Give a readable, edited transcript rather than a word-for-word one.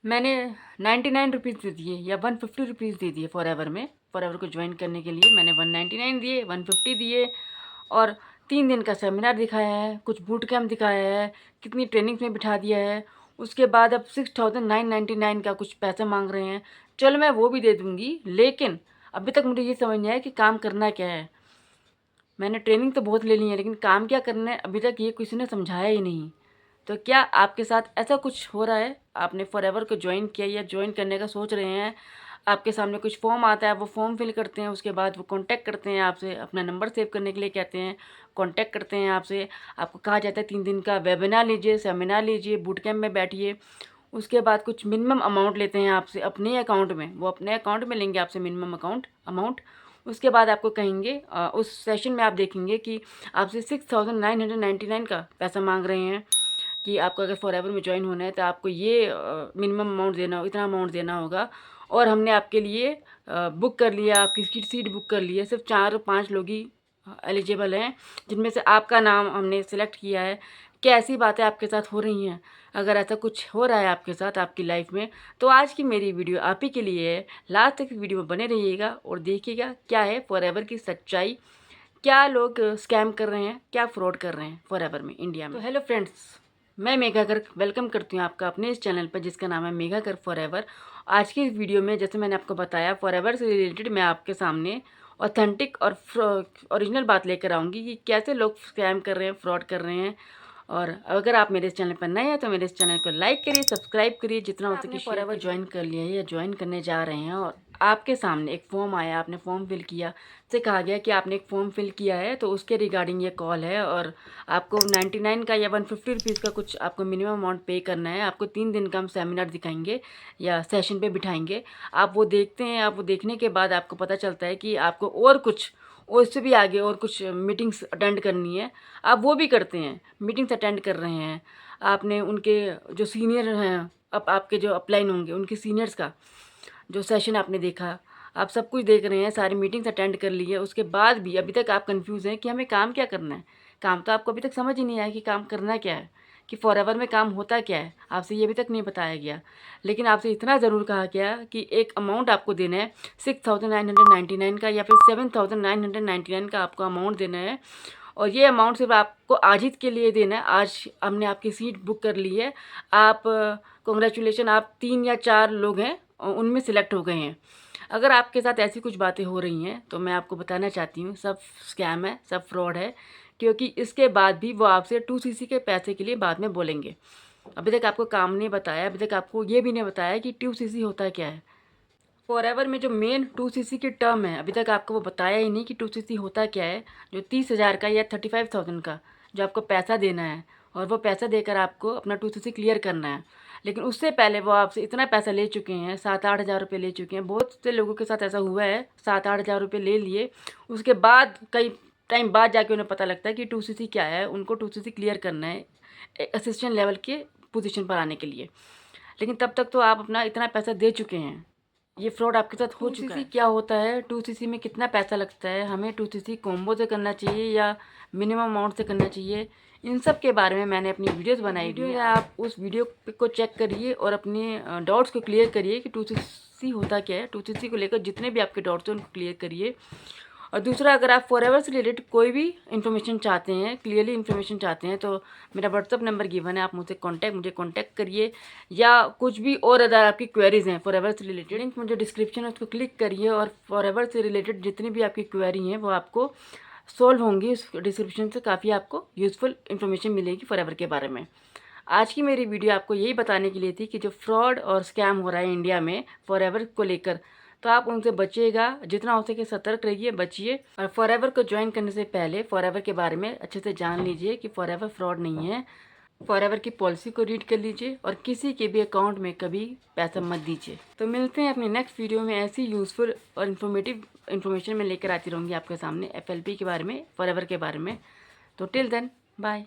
मैंने 99 रुपीज़ दे दिए या 150 रुपीज़ दे दिए फॉरएवर में। फॉरएवर को ज्वाइन करने के लिए मैंने 199 दिए, 150 दिए और 3 दिन का सेमिनार दिखाया है, कुछ बूट कैंप दिखाया है, कितनी ट्रेनिंग्स में बिठा दिया है। उसके बाद अब 6999 का कुछ पैसा मांग रहे हैं। चलो मैं वो भी दे दूँगी, लेकिन अभी तक मुझे ये समझ नहीं आया कि काम करना क्या है। मैंने ट्रेनिंग तो बहुत ले ली है, लेकिन काम क्या करना है अभी तक ये किसी ने समझाया ही नहीं। तो क्या आपके साथ ऐसा कुछ हो रहा है? आपने फॉरएवर को ज्वाइन किया या ज्वाइन करने का सोच रहे हैं, आपके सामने कुछ फॉर्म आता है, वो फॉर्म फिल करते हैं, उसके बाद वो कांटेक्ट करते हैं आपसे, अपना नंबर सेव करने के लिए कहते हैं, कांटेक्ट करते हैं आपसे, आपको कहा जाता है 3 दिन का वेबिनार लीजिए, सेमिनार लीजिए, बूट कैंप में बैठिए। उसके बाद कुछ मिनिमम अमाउंट लेते हैं आपसे अपने अकाउंट में, वो अपने अकाउंट में लेंगे आपसे मिनिमम अमाउंट। उसके बाद आपको कहेंगे उस सेशन में आप देखेंगे कि आपसे 6999 का पैसा मांग रहे हैं कि आपको अगर फॉरएवर में ज्वाइन होना है तो आपको ये मिनिमम अमाउंट देना हो, इतना अमाउंट देना होगा। और हमने आपके लिए बुक कर लिया, आपकी सीट बुक कर ली है। सिर्फ 4-5 लोग ही एलिजिबल हैं, जिनमें से आपका नाम हमने सेलेक्ट किया है। क्या ऐसी बातें आपके साथ हो रही हैं? अगर ऐसा कुछ हो रहा है आपके साथ आपकी लाइफ में, तो आज की मेरी वीडियो आप ही के लिए है। लास्ट तक वीडियो में बने रहिएगा और देखिएगा क्या है फॉरएवर की सच्चाई, क्या लोग स्कैम कर रहे हैं, क्या फ्रॉड कर रहे हैं फॉरएवर में इंडिया में। तो हेलो फ्रेंड्स, मैं मेघा गर्ग वेलकम करती हूँ आपका अपने इस चैनल पर जिसका नाम है मेघा गर्ग फॉरएवर। आज की इस वीडियो में जैसे मैंने आपको बताया फॉरएवर से रिलेटेड मैं आपके सामने ऑथेंटिक और ओरिजिनल बात लेकर आऊँगी कि कैसे लोग स्कैम कर रहे हैं, फ्रॉड कर रहे हैं। और अगर आप मेरे इस चैनल पर नए हैं तो मेरे इस चैनल को लाइक करिए, सब्सक्राइब करिए, जितना हो सके फॉरएवर ज्वाइन कर लिया है या ज्वाइन करने जा रहे हैं और आपके सामने एक फॉर्म आया, आपने फॉर्म फिल किया, से कहा गया कि आपने एक फ़ॉर्म फिल किया है तो उसके रिगार्डिंग ये कॉल है और आपको 99 का या 150 रुपीज़ का कुछ आपको मिनिमम अमाउंट पे करना है। आपको 3 दिन का हम सेमिनार दिखाएंगे या सेशन पे बिठाएंगे। आप वो देखते हैं, आप वो देखने के बाद आपको पता चलता है कि आपको और कुछ, और इससे भी आगे और कुछ मीटिंग्स अटेंड करनी है। आप वो भी करते हैं, मीटिंग्स अटेंड कर रहे हैं। आपने उनके जो सीनियर हैं, अब आपके जो अपलाइन होंगे उनके सीनियर्स का जो सेशन आपने देखा, आप सब कुछ देख रहे हैं, सारी मीटिंग्स अटेंड कर ली है। उसके बाद भी अभी तक आप कंफ्यूज हैं कि हमें काम क्या करना है। काम तो आपको अभी तक समझ ही नहीं आया कि काम करना क्या है, कि फॉरएवर में काम होता क्या है। आपसे ये अभी तक नहीं बताया गया, लेकिन आपसे इतना ज़रूर कहा गया कि एक अमाउंट आपको देना है 6999 का या फिर 7999 का आपको अमाउंट देना है। और ये अमाउंट सिर्फ आपको आज ही के लिए देना है। आज हमने आपकी सीट बुक कर ली है। आप कॉन्ग्रेचुलेशन, आप 3 या 4 लोग हैं उनमें सिलेक्ट हो गए हैं। अगर आपके साथ ऐसी कुछ बातें हो रही हैं तो मैं आपको बताना चाहती हूँ सब स्कैम है, सब फ्रॉड है, क्योंकि इसके बाद भी वो आपसे 2cc के पैसे के लिए बाद में बोलेंगे। अभी तक आपको काम नहीं बताया, अभी तक आपको ये भी नहीं बताया कि 2cc होता क्या है। फॉरएवर में जो मेन 2cc की टर्म है अभी तक आपको वो बताया ही नहीं कि 2cc होता क्या है। जो 30,000 का या 35,000 का जो आपको पैसा देना है और वो पैसा देकर आपको अपना 2cc क्लियर करना है। लेकिन उससे पहले वो आपसे इतना पैसा ले चुके हैं, 7-8 हज़ार रुपये ले चुके हैं। बहुत से लोगों के साथ ऐसा हुआ है, 7-8 हज़ार रुपये ले लिए, उसके बाद कई टाइम बाद जाके उन्हें पता लगता है कि 2cc क्या है। उनको 2cc क्लियर करना है असिस्टेंट लेवल के पोजीशन पर आने के लिए, लेकिन तब तक तो आप अपना इतना पैसा दे चुके हैं। ये फ्रॉड आपके साथ हो चुका है। क्या होता है, 2cc में कितना पैसा लगता है, हमें 2cc कॉम्बो से करना चाहिए या मिनिमम अमाउंट से करना चाहिए, इन सब के बारे में मैंने अपनी वीडियोस बनाई हुई है। आप उस वीडियो को चेक करिए और अपने डाउट्स को क्लियर करिए कि 2cc होता क्या है। 2cc को लेकर जितने भी आपके डाउट्स हैं उनको क्लियर करिए। और दूसरा, अगर आप फॉरएवर से रिलेटेड कोई भी इन्फॉर्मेशन चाहते हैं, क्लियरली इन्फॉर्मेशन चाहते हैं, तो मेरा व्हाट्सअप नंबर गिवन है, आप मुझे कांटेक्ट करिए। या कुछ भी और अगर आपकी क्वेरीज हैं फॉरएवर से रिलेटेड, लिंक मुझे डिस्क्रिप्शन है उसको क्लिक करिए और फॉरएवर से रिलेटेड जितनी भी आपकी क्वेरी हैं वो आपको सॉल्व होंगी। उस डिस्क्रिप्शन से काफ़ी आपको यूज़फुल इन्फॉर्मेशन मिलेगी फॉरएवर के बारे में। आज की मेरी वीडियो आपको यही बताने के लिए थी कि जो फ्रॉड और स्कैम हो रहा है इंडिया में फॉरएवर को लेकर, तो आप उनसे बचिएगा, जितना हो सके सतर्क रहिए, बचिए। और फॉरएवर को ज्वाइन करने से पहले फॉरएवर के बारे में अच्छे से जान लीजिए कि फॉरएवर फ्रॉड नहीं है। फॉरएवर की पॉलिसी को रीड कर लीजिए और किसी के भी अकाउंट में कभी पैसा मत दीजिए। तो मिलते हैं अपनी नेक्स्ट वीडियो में। ऐसी यूज़फुल और इन्फॉर्मेटिव इन्फॉर्मेशन मैं लेकर आती रहूँगी आपके सामने FLP के बारे में, फॉरएवर के बारे में। तो टिल देन, बाय।